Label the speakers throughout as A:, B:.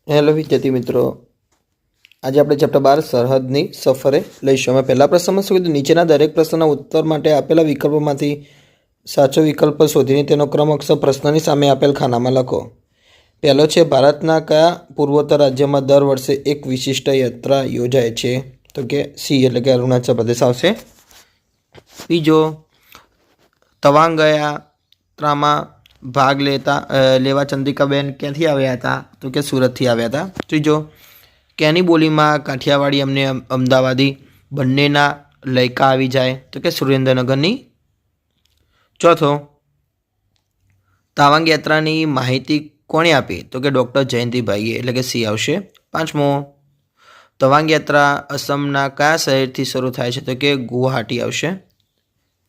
A: Hello વિદ્યાર્થી મિત્રો, આજે આપણે ચેપ્ટર 12 સરહદની સફરે લઈશું. અમે પહેલા પ્રશ્નમાં શું કીધું? નીચેના દરેક પ્રશ્નના ઉત્તર માટે આપેલા વિકલ્પોમાંથી સાચો વિકલ્પ શોધીને તેનો ક્રમ અક્ષર પ્રશ્નની સામે આપેલ ખાનામાં લખો. પહેલો છે, ભારતના કયા પૂર્વોત્તર રાજ્યમાં દર વર્ષે એક વિશિષ્ટ યાત્રા યોજાય છે? તો કે સી એટલે કે અરુણાચલ પ્રદેશ આવશે. બીજો, તવાંગ યાત્રામાં ભાગ લેવા ચંદ્રિકાબેન ક્યાંથી આવ્યા હતા? તો કે સુરતથી આવ્યા હતા. ત્રીજો, કેની બોલીમાં કાઠિયાવાડી અમને અમદાવાદી બંનેના લયકા આવી જાય? તો કે સુરેન્દ્રનગરની. ચોથો, તવાંગ યાત્રાની માહિતી કોણે આપી? તો કે ડૉક્ટર જયંતિભાઈએ એટલે કે સી આવશે. પાંચમો, તવાંગ યાત્રા અસમના કયા શહેરથી શરૂ થાય છે? તો કે ગુવાહાટી આવશે.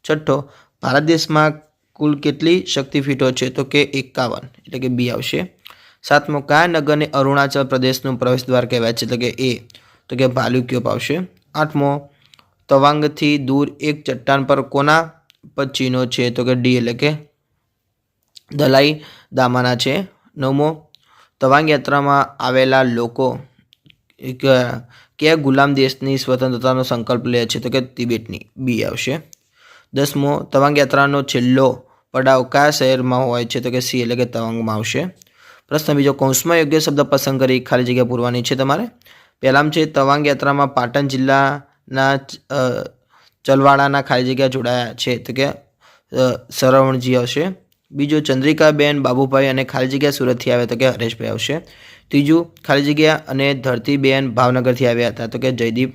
A: છઠ્ઠો, ભારત દેશમાં કુલ કેટલી શક્તિપીઠો છે? તો કે 51 એટલે કે બી આવશે. સાતમો, કયા નગરને અરુણાચલ પ્રદેશનું પ્રવેશદ્વાર કહેવાય છે? તો કે એ તો કે ભાલુક્યોપ આવશે. આઠમો, તવાંગથી દૂર એક ચટ્ટાન પર કોના ચિહ્નો છે? તો કે ડી એટલે કે દલાઈ દામાના છે. નવમો, તવાંગ યાત્રામાં આવેલા લોકો કયા ગુલામ દેશની સ્વતંત્રતાનો સંકલ્પ લે છે? તો કે તિબેટની, બી આવશે. દસમો, તવાંગ યાત્રાનો છેલ્લો પડાવ કયા શહેરમાં હોય છે? તો કે સી એટલે કે તવાંગમાં આવશે. પ્રશ્ન બીજો, કૌંસમાં યોગ્ય શબ્દ પસંદ કરી ખાલી જગ્યા પૂરવાની છે તમારે. પહેલામાં છે, તવાંગ યાત્રામાં પાટણ જિલ્લાના ચલવાડાના ખાલી જગ્યા જોડાયા છે? તો કે સરવણજી આવશે. બીજો, ચંદ્રિકાબેન બાબુભાઈ અને ખાલી જગ્યા સુરતથી આવ્યા? તો કે હરેશભાઈ આવશે. ત્રીજું, ખાલી જગ્યા અને ધરતીબેન ભાવનગરથી આવ્યા હતા? તો કે જયદીપ.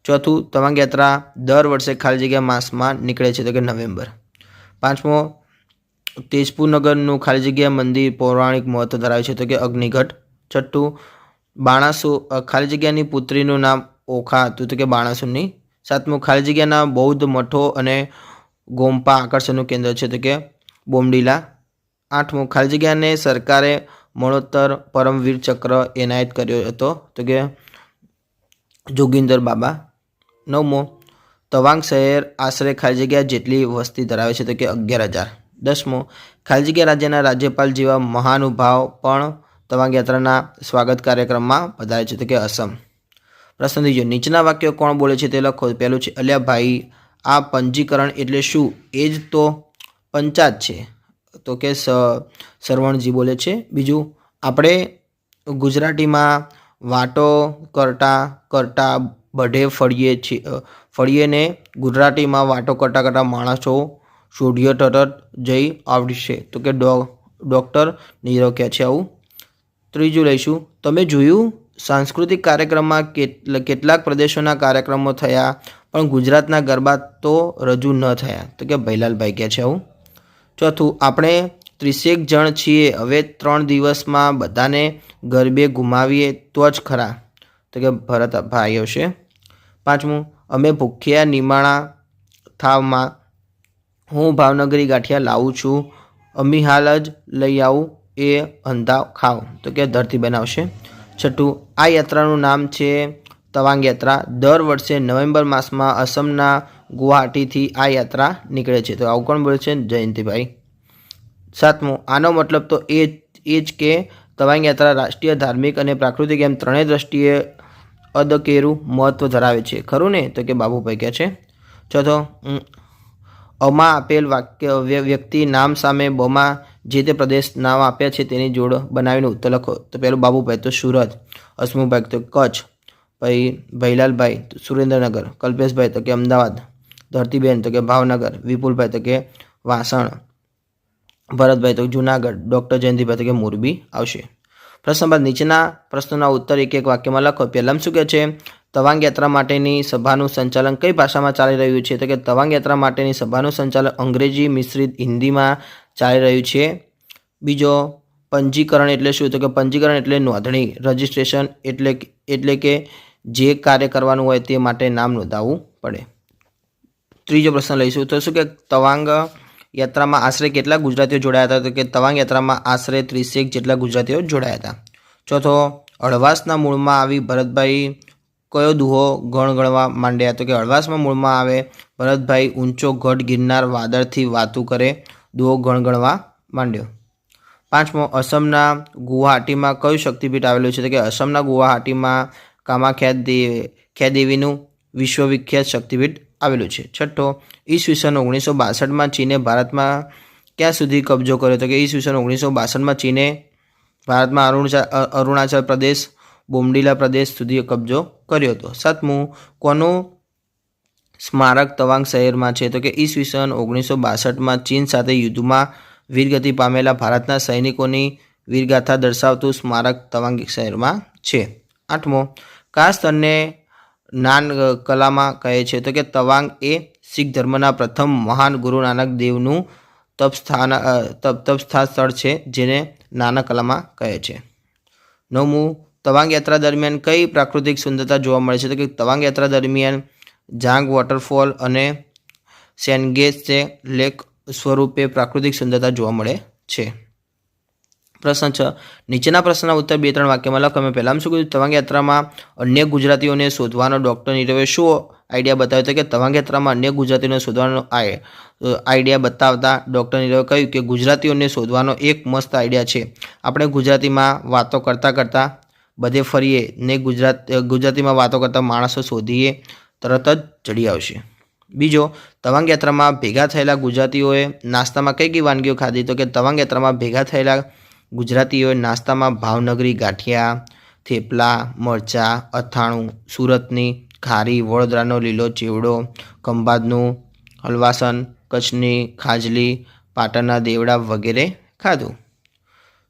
A: ચોથું, તવાંગ યાત્રા દર વર્ષે ખાલી જગ્યા માસમાં નીકળે છે? તો કે નવેમ્બર. પાંચમો, તેજપુર નગરનું ખાલી જગ્યા મંદિર પૌરાણિક મહત્વ ધરાવે છે? તો કે અગ્નિગઢ. છઠ્ઠું, બાણાસુર ખાલી જગ્યાની પુત્રીનું નામ ઓખા હતું? તો કે બાણાસુરની. સાતમું, ખાલી જગ્યાના બૌદ્ધ મઠો અને ગોમ્પા આકર્ષણનું કેન્દ્ર છે? તો કે બોમડીલા. આઠમું, ખાલી જગ્યાને સરકારે મરણોત્તર પરમવીર ચક્ર એનાયત કર્યો હતો? તો કે જોગિંદર બાબા. નવમો, તવાંગ શહેર આશરે ખાલી જગ્યા જેટલી વસ્તી ધરાવે છે? તો કે 11,000. દસમો, ખાલી જગ્યા રાજ્યના રાજ્યપાલ જેવા મહાનુભાવ પણ તવાંગ યાત્રાના સ્વાગત કાર્યક્રમમાં પધારે છે? તો કે અસમ. પ્રશ્ન ત્રીજો, નીચેના વાક્યો કોણ બોલે છે તે લખો. પહેલું છે, અલ્યા ભાઈ આ પંજીકરણ એટલે શું? એ જ તો પંચાત છે? તો કે સરવણજી બોલે છે. બીજું, આપણે ગુજરાતીમાં વાટો કરતા કરતા બઢે ફળીએ ને ગુજરાતીમાં વાટો કરતા કરતા માણસો સોઢિયો તરત જઈ આવડશે? તો કે ડૉક્ટર નીરવ કહે છે આવું. ત્રીજું લઈશું, તમે જોયું સાંસ્કૃતિક કાર્યક્રમમાં કેટલાક પ્રદેશોના કાર્યક્રમો થયા પણ ગુજરાતના ગરબા તો રજૂ ન થયા? તો કે ભૈલાલભાઈ કહે છે આવું. ચોથું, આપણે 30 જણ છીએ, હવે 3 દિવસમાં બધાને ગરબે ઘુમાવીએ તો જ ખરા? તો કે ભરતભાઈ આવશે. પાંચમું, અમે ભૂખ્યા નિમાણા થાવમાં હું ભાવનગરી ગાંઠિયા લાવું છું, અમી હાલ જ લઈ આવું એ અંધા ખાવ? તો કે ધરતીબેન આવશે. છઠ્ઠું, આ યાત્રાનું નામ છે તવાંગ યાત્રા. દર વર્ષે નવેમ્બર માસમાં અસમના ગુવાહાટીથી આ યાત્રા નીકળે છે? તો આવું કોણ બોલે છે? જયંતિભાઈ. સાતમું, આનો મતલબ તો એ જ કે તવાંગ યાત્રા રાષ્ટ્રીય, ધાર્મિક અને પ્રાકૃતિક એમ ત્રણેય દ્રષ્ટિએ અદકેરું મહત્વ ધરાવે છે, ખરું ને? તો કે બાબુભાઈ કહે છે. ચોથો, અમાં આપેલ વ્યક્તિ નામ સામે બમાં જે તે પ્રદેશ નામ આપ્યા છે તેની જોડ બનાવીને ઉત્તર લખો. તો પહેલું બાબુભાઈ તો સુરત, હસમુભાઈ તો કચ્છ, પછી ભૈલાલભાઈ તો સુરેન્દ્રનગર, કલ્પેશભાઈ તો કે અમદાવાદ, ધરતીબેન તો કે ભાવનગર, વિપુલભાઈ તો કે વાસણ, ભરતભાઈ તો જુનાગઢ, ડૉક્ટર જયંતિભાઈ તો કે મોરબી આવશે. પ્રશ્ન બાદ નીચેના પ્રશ્નોના ઉત્તર એક એક વાક્યમાં લખો. પહેલામાં શું કહે છે? તવાંગ યાત્રા માટેની સભાનું સંચાલન કઈ ભાષામાં ચાલી રહ્યું છે? તો કે તવાંગ યાત્રા માટેની સભાનું સંચાલન અંગ્રેજી મિશ્રિત હિન્દીમાં ચાલી રહ્યું છે. બીજો, પંજીકરણ એટલે શું? તો કે પંજીકરણ એટલે નોંધણી, રજિસ્ટ્રેશન એટલે કે જે કાર્ય કરવાનું હોય તે માટે નામ નોંધાવવું પડે. ત્રીજો પ્રશ્ન લઈશું તો શું કે તવાંગ યાત્રામાં આશરે કેટલા ગુજરાતીઓ જોડાયા હતા? તો કે તવાંગ યાત્રામાં આશરે 30 જેટલા ગુજરાતીઓ જોડાયા હતા. ચોથો, હળવાસના મૂળમાં આવી ભરતભાઈ કયો દુહો ગણગણવા માંડ્યા? તો કે હળવાસમાં મૂળમાં આવે ભરતભાઈ ઊંચો ગઢ ગિરનાર વાદળથી વાતું કરે દુહો ગણગણવા માંડ્યો. પાંચમો, અસમના ગુવાહાટીમાં કયું શક્તિપીઠ આવેલું છે? તો કે અસમના ગુવાહાટીમાં કામાખ્યા દેવીનું વિશ્વવિખ્યાત શક્તિપીઠ આવેલું છે. છઠ્ઠો, ઈસવીસન 1962માં ચીને ભારતમાં ક્યાં સુધી કબજો કર્યો? તો કે ઈસવીસન 1962માં ચીને ભારતમાં અરુણાચલ પ્રદેશ, બોમડીલા પ્રદેશ સુધી કબજો કર્યો હતો. સાતમું, કોનું સ્મારક તવાંગ શહેરમાં છે? તો કે ઈસવીસન 1962માં ચીન સાથે યુદ્ધમાં વીરગતિ પામેલા ભારતના સૈનિકોની વીરગાથા દર્શાવતું સ્મારક તવાંગ શહેરમાં છે. આઠમો, કયા સ્થળને નાન કલામાં કહે છે? તો કે તવાંગ એ શીખ ધર્મના પ્રથમ મહાન ગુરુ નાનક દેવનું તપસ્થાન સ્થળ છે, જેને નાનક કલામાં કહે છે. નવમું, તવાંગ યાત્રા દરમિયાન કઈ પ્રાકૃતિક સુંદરતા જોવા મળે છે? તો કે તવાંગ યાત્રા દરમિયાન જાંગ વોટરફોલ અને સેનગેસે લેક સ્વરૂપે પ્રાકૃતિક સુંદરતા જોવા મળે છે. પ્રશ્ન 6, નીચેના પ્રશ્નના ઉત્તર 2-3 વાક્યમાં લખો. મેં પહેલાં શું કીધું? તવાંગ યાત્રામાં અન્ય ગુજરાતીઓને શોધવાનો ડૉક્ટર નીરવે શું આઈડિયા બતાવ્યો? તો કે તવાંગ યાત્રામાં અન્ય ગુજરાતીઓને શોધવાનો આઈડિયા બતાવતા ડૉક્ટર નીરવે કહ્યું કે ગુજરાતીઓને શોધવાનો એક મસ્ત આઈડિયા છે. આપણે ગુજરાતીમાં વાતો કરતાં બધે ફરીએ ને ગુજરાતીમાં વાતો કરતા માણસો શોધીએ, તરત જ ચડી આવશે. બીજો, તવાંગ યાત્રામાં ભેગા થયેલા ગુજરાતીઓએ નાસ્તામાં કઈ વાનગીઓ ખાધી? તો કે તવાંગ યાત્રામાં ભેગા થયેલા ગુજરાતીઓએ નાસ્તામાં ભાવનગરી ગાંઠિયા, થેપલા, મરચાં, અથાણું, સુરતની ખારી, વડોદરાનો લીલો ચેવડો, ખંભાતનું હલવાસન, કચ્છની ખાજલી, પાટણના દેવડા વગેરે ખાધું.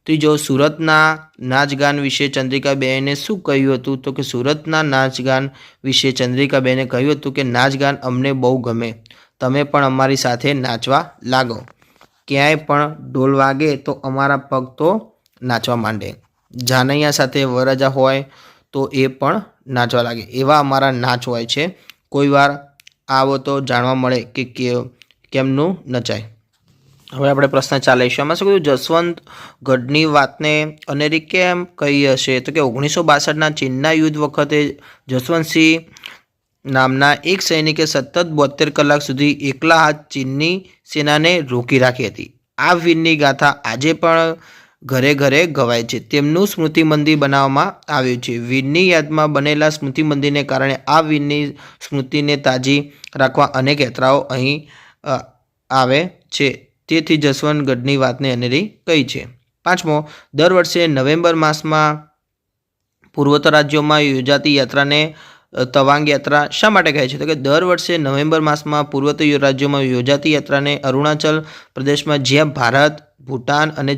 A: ત્રીજો, સુરતના નાચગાન વિશે ચંદ્રિકાબેને શું કહ્યું હતું? તો કે સુરતના નાચગાન વિશે ચંદ્રિકાબેને કહ્યું હતું કે નાચગાન અમને બહુ ગમે, તમે પણ અમારી સાથે નાચવા લાગો. ક્યાંય પણ ઢોલ વાગે તો અમારા પગ તો નાચવા માંડે. જાનૈયા સાથે વરરાજા હોય તો એ પણ નાચવા લાગે. એવા અમારા નાચ હોય છે. કોઈ વાર આવો તો જાણવા મળે કે કેમનું નચાય. હવે આપણે પ્રશ્ન 4 લઈશું. આમાં શું કહ્યું? જસવંતગઢની વાતને અનેરી કેમ કહી હશે? તો કે 1962ના ચીનના યુદ્ધ વખતે જસવંતસિંહ નામના એક સૈનિકે સતત 72 કલાક સુધી એકલા હાથ ચીનની સેનાને રોકી રાખી હતી. આ વીરની ગાથા આજે પણ ઘરે ઘરે ગવાય છે. તેમનું સ્મૃતિ મંદિર બનાવવામાં આવ્યું છે. વીરની યાદમાં બનેલા સ્મૃતિ મંદિરને કારણે આ વીરની સ્મૃતિને તાજી રાખવા અનેક યાત્રાઓ અહીં આવે છે. તેથી જસવંતગઢની વાતને અનેરી કહી છે. પાંચમો, દર વર્ષે નવેમ્બર માસમાં પૂર્વોત્તર રાજ્યોમાં યોજાતી યાત્રાને તવાંગ યાત્રા શા માટે કહે છે? તો કે દર વર્ષે નવેમ્બર માસમાં પૂર્વોત્તર રાજ્યોમાં યોજાતી યાત્રાને અરુણાચલ પ્રદેશમાં, જ્યાં ભારત, ભૂટાન અને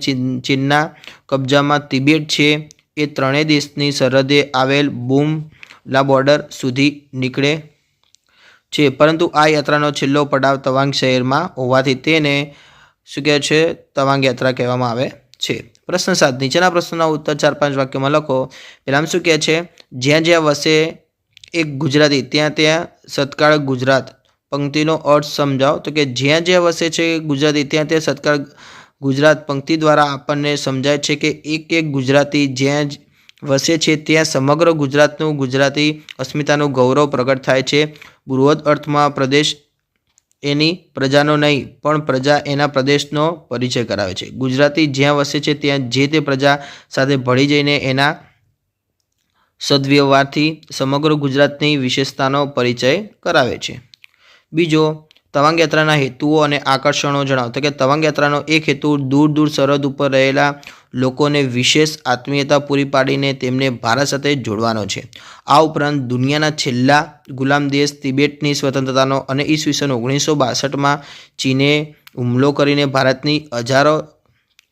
A: ચીનના કબજામાં તિબેટ છે, એ ત્રણેય દેશની સરહદે આવેલ બુમલા બોર્ડર સુધી નીકળે છે. પરંતુ આ યાત્રાનો છેલ્લો પડાવ તવાંગ શહેરમાં હોવાથી તેને શું કહે છે? તવાંગ યાત્રા કહેવામાં આવે છે. પ્રશ્ન 7, નીચેના પ્રશ્નોના ઉત્તર 4-5 વાક્યોમાં લખો. પહેલામાં શું કહે છે? જ્યાં જ્યાં વસે એક ગુજરાતી ત્યાં સત્કાળ ગુજરાત. પંક્તિનો અર્થ સમજાવો. તો કે જ્યાં જ્યાં વસે છે ગુજરાતી ત્યાં સત્કાળ ગુજરાત પંક્તિ દ્વારા આપણને સમજાય છે કે એક ગુજરાતી જ્યાં વસે છે ત્યાં સમગ્ર ગુજરાતનું ગુજરાતી અસ્મિતાનું ગૌરવ પ્રગટ થાય છે. બૃહદ અર્થમાં પ્રદેશ એની પ્રજાનો નહીં પણ પ્રજા એના પ્રદેશનો પરિચય કરાવે છે. ગુજરાતી જ્યાં વસે છે ત્યાં જે તે પ્રજા સાથે ભળી જઈને એના સદવ્યવહારથી સમગ્ર ગુજરાતની વિશેષતાનો પરિચય કરાવે છે. બીજો, તવાંગ યાત્રાના હેતુઓ અને આકર્ષણો જણાવો. તો કે તવાંગ યાત્રાનો એક હેતુ દૂર દૂર સરહદ ઉપર રહેલા લોકોને વિશેષ આત્મીયતા પૂરી પાડીને તેમને ભારત સાથે જોડવાનો છે. આ ઉપરાંત દુનિયાના છેલ્લા ગુલામ દેશ તિબેટની સ્વતંત્રતાનો અને ઈસવીસન 1962માં ચીને હુમલો કરીને ભારતની હજારો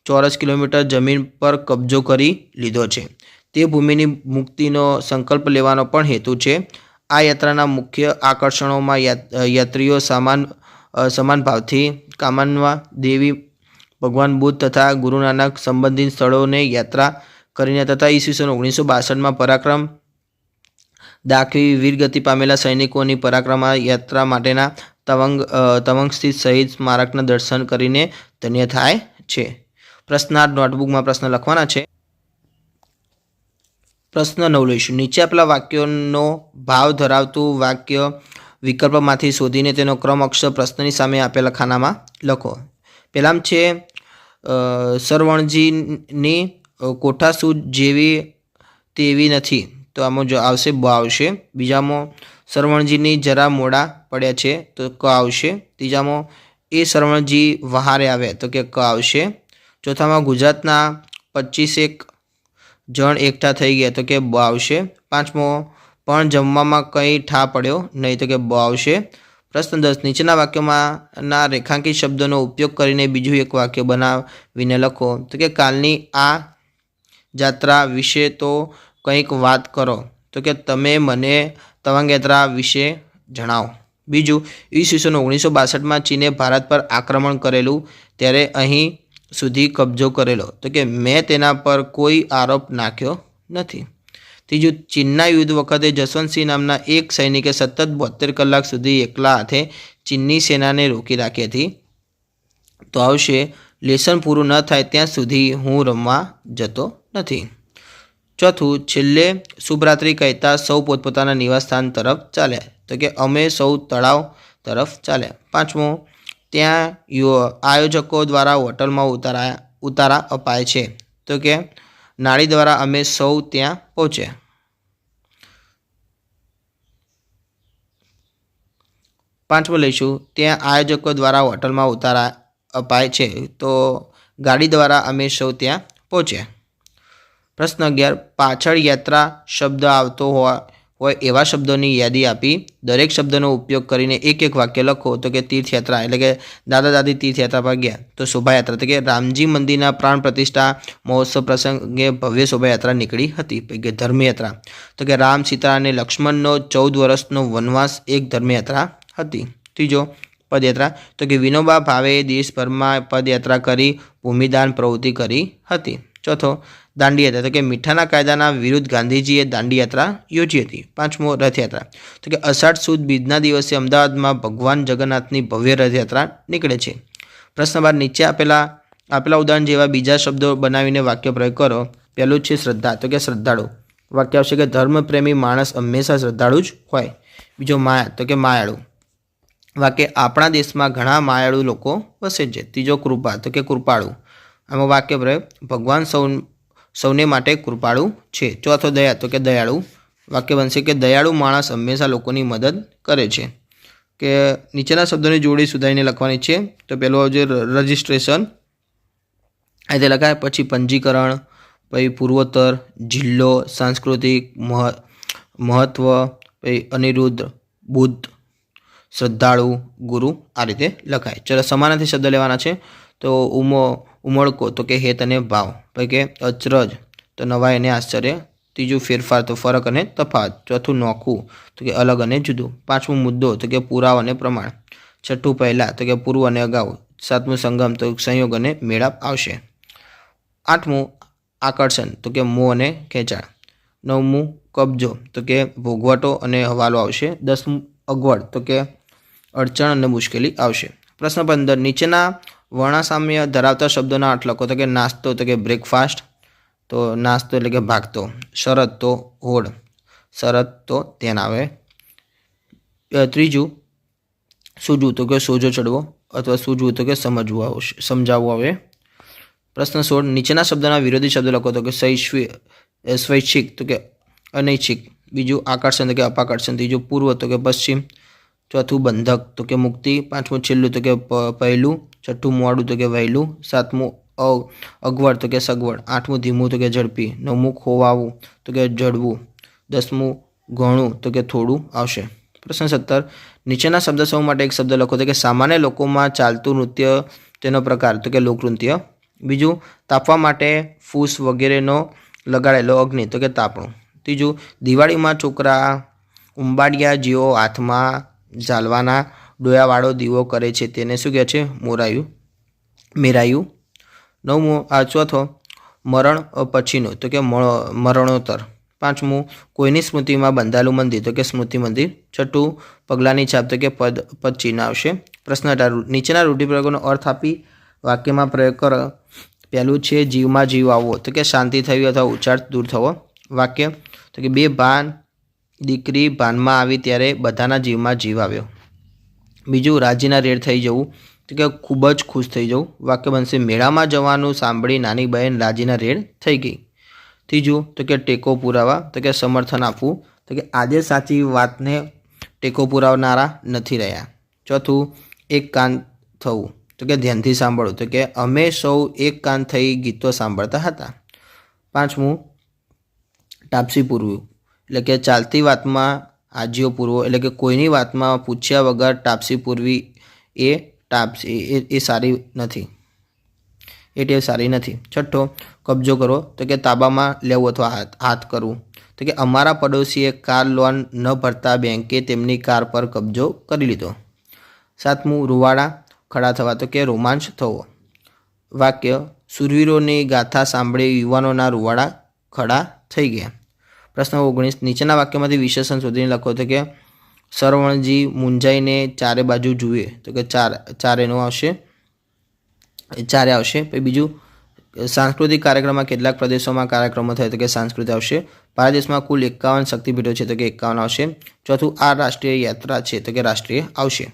A: ચોરસ કિલોમીટર જમીન પર કબજો કરી લીધો છે. તે ભૂમિની મુક્તિનો સંકલ્પ લેવાનો પણ હેતુ છે. આ યાત્રાના મુખ્ય આકર્ષણોમાં યાત્રીઓ સમાન ભાવથી કામનવા દેવી, ભગવાન બુદ્ધ તથા ગુરુ નાનક સંબંધિત સ્થળોને યાત્રા કરીને તથા ઈસવીસન 1962માં પરાક્રમ દાખવી વીરગતિ પામેલા સૈનિકોની પરાક્રમ યાત્રા માટેના તવાંગ સ્થિત શહીદ સ્મારકના દર્શન કરીને ધન્ય થાય છે. પ્રશ્નાર્થ નોટબુકમાં પ્રશ્ન લખવાના છે. પ્રશ્ન 9 લઈશું. નીચે આપેલા વાક્યોનો ભાવ ધરાવતું વાક્ય વિકલ્પમાંથી શોધીને તેનો ક્રમ અક્ષર પ્રશ્નની સામે આપેલા ખાનામાં લખો. પહેલામાં છે સરવણજીની કોઠાસૂઝ જેવી તેવી નથી, તો આમાં જો આવશે બ આવશે. બીજામાં સરવણજીની જરા મોડા પડ્યા છે, તો ક આવશે. ત્રીજામાં એ સરવણજી વહારે આવે, તો કે ક આવશે. ચોથામાં ગુજરાતના 25 જણ એકઠા થઈ ગયા, તો કે બ આવશે. પાંચમો પણ જમવામાં કંઈ ઠા પડ્યો નહીં, તો કે બ આવશે. પ્રશ્ન 10 નીચેના વાક્યોમાંના રેખાંકિત શબ્દોનો ઉપયોગ કરીને બીજું એક વાક્ય બનાવીને લખો, તો કે કાલની આ જાત્રા વિશે તો કંઈક વાત કરો, તો કે તમે મને તવાંગ યાત્રા વિશે જણાવો. બીજું, ઈસવીસન 1962માં ચીને ભારત પર આક્રમણ કરેલું ત્યારે અહીં સુધી કબજો કરેલો, તો કે મેં તેના પર કોઈ આરોપ નાખ્યો નથી. ત્રીજું, ચીનના યુદ્ધ વખતે જસવંતસિંહ નામના એક સૈનિકે સતત 72 કલાક સુધી એકલા હાથે ચીનની સેનાને રોકી રાખી હતી, તો આવશે લેસન પૂરું ન થાય ત્યાં સુધી હું રમવા જતો નથી. ચોથું, છેલ્લે શુભરાત્રિ કહેતા સૌ પોતપોતાના નિવાસસ્થાન તરફ ચાલ્યા, તો કે અમે સૌ તળાવ તરફ ચાલ્યા. પાંચમો, ત્યાં આયોજકો દ્વારા હોટલમાં ઉતારા અપાય છે, તો કે નાળી દ્વારા અમે સૌ ત્યાં પહોંચ્યા. પાંચમો લઈશું, ત્યાં આયોજકો દ્વારા હોટલમાં ઉતારા અપાય છે, તો ગાડી દ્વારા અમે સૌ ત્યાં પહોંચ્યા. પ્રશ્ન 11 પાછળ યાત્રા શબ્દ આવતો હોય એવા શબ્દોની યાદી આપી દરેક શબ્દનો ઉપયોગ કરીને એક એક વાક્ય લખો, તો કે તીર્થયાત્રા એટલે કે દાદા દાદી તીર્થયાત્રા પર ગયા, તો શોભાયાત્રા તો કે રામજી મંદિરના પ્રાણ પ્રતિષ્ઠા મહોત્સવ પ્રસંગે ભવ્ય શોભાયાત્રા નીકળી હતી. કે ધર્મયાત્રા તો કે રામ સીતા અને લક્ષ્મણનો 14 વર્ષનો વનવાસ એક ધર્મયાત્રા હતી. ત્રીજો, પદયાત્રા તો કે વિનોબા ભાવેએ દેશભરમાં પદયાત્રા કરી ભૂમિદાન પ્રવૃત્તિ કરી હતી. ચોથો, દાંડીયાત્રા તો કે મીઠાના કાયદાના વિરુદ્ધ ગાંધીજીએ દાંડીયાત્રા યોજી હતી. પાંચમો, રથયાત્રા તો કે અષાઢ સુદ બીજના દિવસે અમદાવાદમાં ભગવાન જગન્નાથની ભવ્ય રથયાત્રા નીકળે છે. પ્રશ્ન 12 નીચે આપેલા ઉદાહરણ જેવા બીજા શબ્દો બનાવીને વાક્ય પ્રયોગ કરો. પહેલું છે શ્રદ્ધા, તો કે શ્રદ્ધાળુ. વાક્ય આવશે કે ધર્મપ્રેમી માણસ હંમેશા શ્રદ્ધાળુ જ હોય. બીજો, માયા તો કે માયાળુ. વાક્ય આપણા દેશમાં ઘણા માયાળુ લોકો વસે છે. ત્રીજો, કૃપા તો કે કૃપાળુ. આમાં વાક્ય પ્રયોગ ભગવાન સૌને માટે કૃપાળુ છે. ચોથો, દયા તો કે દયાળુ. વાક્ય બનશે કે દયાળુ માણસ હંમેશા લોકોની મદદ કરે છે. કે નીચેના શબ્દોની જોડી સુધારીને લખવાની છે. તો પહેલું આવશે રજિસ્ટ્રેશન, આ તે લખાય. પછી પંજીકરણ, પછી પૂર્વોત્તર, જિલ્લો, સાંસ્કૃતિક મહત્વ, પછી અનિરુદ્ધ, બુદ્ધ, શ્રદ્ધાળુ, ગુરુ, આ રીતે લખાય. ચલો સમાનાર્થી શબ્દ લેવાના છે. તો ઉમળકો તો કે હેત અને ભાવ. પછી કે અચરજ તો નવાઈ અને આશ્ચર્ય. ત્રીજું, ફેરફાર તો ફરક અને તફાવત. ચોથું, નોખું તો કે અલગ અને જુદું. પાંચમું, મુદ્દો તો કે પુરાવો અને પ્રમાણ. છઠ્ઠું, પહેલાં તો કે પૂર્વ અને અગાઉ. સાતમું, સંગમ તો સંયોગ અને મેળાપ આવશે. આઠમું, આકર્ષણ તો કે મોહ અને ખેંચાણ. નવમું, કબજો તો કે ભોગવટો અને હવાલો આવશે. 10મું, અગવડ તો કે અડચણ અને મુશ્કેલી આવશે. પ્રશ્ન 15 નીચેના વર્ણાસામ્ય ધરાવતા શબ્દોના અર્થ લખો. તો કે નાસ્તો તો કે બ્રેકફાસ્ટ, તો નાસ્તો એટલે કે ભાગતો. શરત તો હોડ, શરત તો ધ્યાન આવે. ત્રીજું, સૂઝવું તો કે સોજો ચડવો અથવા સૂઝવું તો કે સમજાવવું આવે. પ્રશ્ન 16 નીચેના શબ્દોના વિરોધી શબ્દો લખો. તો કે સ્વૈચ્છિક તો કે અનૈચ્છિક. બીજું, આકર્ષણ તો કે અપાકર્ષણ. ત્રીજું, પૂર્વ તો કે પશ્ચિમ. ચોથું, બંધક તો કે મુક્તિ. પાંચમું, છેલ્લું તો કે પહેલું. છઠ્ઠું, મોડું તો કે વહેલું. સાતમું, અગવડ તો કે સગવડ. આઠમું, ધીમું તો કે ઝડપી. નવમું, ખોવાવું તો કે જડવું. 10મું, ઘણું તો કે થોડું આવશે. પ્રશ્ન 17 નીચેના શબ્દ સમૂહ માટે એક શબ્દ લખો. તો કે સામાન્ય લોકોમાં ચાલતું નૃત્ય તેનો પ્રકાર તો કે લોકનૃત્ય. બીજું, તાપવા માટે ફૂસ વગેરેનો લગાડેલો અગ્નિ તો કે તાપણું. ત્રીજું, દિવાળીમાં છોકરા ઉંબાડિયા જેવો હાથમાં ઝાલવાના ડોયાવાળો દીવો કરે છે તેને શું કહે છે? મેરાયું. નવમું, ચોથો, મરણ પછીનું તો કે મરણોત્તર. પાંચમું, કોઈની સ્મૃતિમાં બંધાયેલું મંદિર તો કે સ્મૃતિ મંદિર. છઠ્ઠું, પગલાંની છાપ તો કે પદ ચિહ્ન આવશે. પ્રશ્ન 18 નીચેના રૂઢિપ્રયોગોનો અર્થ આપી વાક્યમાં પ્રયોગ કરો. પહેલું છે જીવમાં જીવ આવવો તો કે શાંતિ થવી અથવા ઉચાટ દૂર થવો. વાક્ય તો કે બે ભાન દીકરી ભાનમાં આવી ત્યારે બધાના જીવમાં જીવ આવ્યો. બીજું, રાજીના રેડ થઈ જવું તો કે ખૂબ જ ખુશ થઈ જાઉં. વાક્ય બનશે મેળામાં જવાનું સાંભળી નાની બહેન રાજીના રેડ થઈ ગઈ. ત્રીજું તો કે ટેકો પુરાવા, તો કે સમર્થન આપવું, તો કે આજે સાચી વાતને ટેકો પુરાવનારા નથી રહ્યા. ચોથું એક કાન થવું, તો કે ધ્યાનથી સાંભળવું, તો કે અમે સૌ એક કાન થઈ ગીતો સાંભળતા હતા. પાંચમું ટાપસી પૂરવું, એટલે કે ચાલતી વાતમાં આજીઓ પૂરવો, એટલે કે કોઈની વાતમાં પૂછ્યા વગર ટાપસી પૂરવી એ સારી નથી, એ ટેવ સારી નથી. છઠ્ઠો કબજો કરવો, તો કે તાબામાં લેવું અથવા હાથ કરવું, તો કે અમારા પડોશીએ કાર લોન ન ભરતા બેંકે તેમની કાર પર કબજો કરી લીધો. સાતમું રૂવાડા ખડા થવા, તો કે રોમાંચ થવો. વાક્ય શૂરવીરોની ગાથા સાંભળી યુવાનોના રૂવાડા ખડા થઈ ગયા. પ્રશ્ન 19 નીચેના વાક્યમાંથી વિશેષણ શોધીને લખો, તો કે સરવણજી મૂંઝાઈને ચારે બાજુ જુએ, તો કે ચારે આવશે. પછી બીજું સાંસ્કૃતિક કાર્યક્રમમાં કેટલાક પ્રદેશોમાં કાર્યક્રમો થાય, તો કે સાંસ્કૃતિક આવશે. ભારત દેશમાં કુલ 51 શક્તિપીઠો છે, તો કે 51 આવશે. ચોથું આ રાષ્ટ્રીય યાત્રા છે, તો કે રાષ્ટ્રીય આવશે.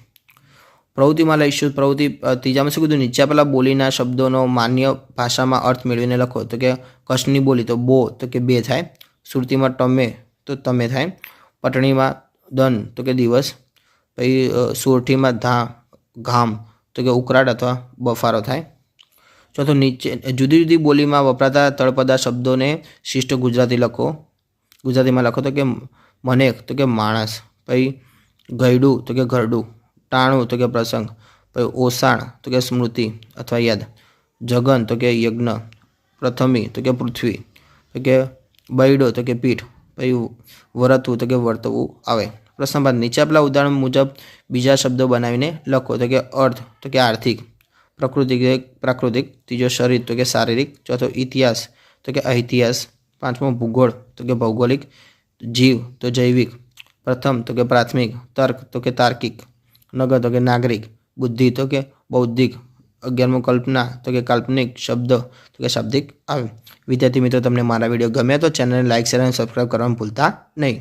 A: પ્રવૃત્તિમાં લઈશું. પ્રવૃત્તિ ત્રીજામાં શું કીધું, નીચે આપેલા બોલીના શબ્દોનો માન્ય ભાષામાં અર્થ મેળવીને લખો, તો કે કચ્છની બોલી તો બો, તો કે બે થાય. સુરતીમાં ટમે તો તમે થાય. પટણીમાં દન, તો કે દિવસ. પછી સોરઠીમાં ઘામ, તો કે ઉકળાટ અથવા બફારો થાય. ચોથું નીચે જુદી જુદી બોલીમાં વપરાતા તળપદા શબ્દોને શિષ્ટ ગુજરાતીમાં લખો, તો કે મનેક, તો કે માણસ. પછી ગયડું, તો કે ઘરડું. ટાણું, તો કે પ્રસંગ. પછી ઓસાણ, તો કે સ્મૃતિ અથવા યાદ. જગન, તો કે યજ્ઞ. પ્રથમી, તો કે પૃથ્વી. તો કે બૈડો, તો કે પીઠ. પછી વરતવું, તો કે વર્તવું આવે. પ્રશ્ન 5 નીચે આપેલા ઉદાહરણ મુજબ બીજા શબ્દો બનાવીને લખો, તો કે અર્થ, તો કે આર્થિક. પ્રાકૃતિક. ત્રીજો શરીર, તો કે શારીરિક. ચોથો ઇતિહાસ, તો કે ઇતિહાસ. પાંચમો ભૂગોળ, તો કે ભૌગોલિક. જીવ, તો જૈવિક. પ્રથમ, તો કે પ્રાથમિક. તર્ક, તો કે તાર્કિક. નગર, તો કે નાગરિક. બુદ્ધિ, તો કે બૌદ્ધિક. 11મો કલ્પના, તો કે કાલ્પનિક. શબ્દ, તો કે શાબ્દિક આવે. વિદ્યાર્થી મિત્રો તમને મારા વિડીયો ગમે તો ચેનલને લાઇક, શેર અને સબસ્ક્રાઈબ કરવાનું ભૂલતા નહીં.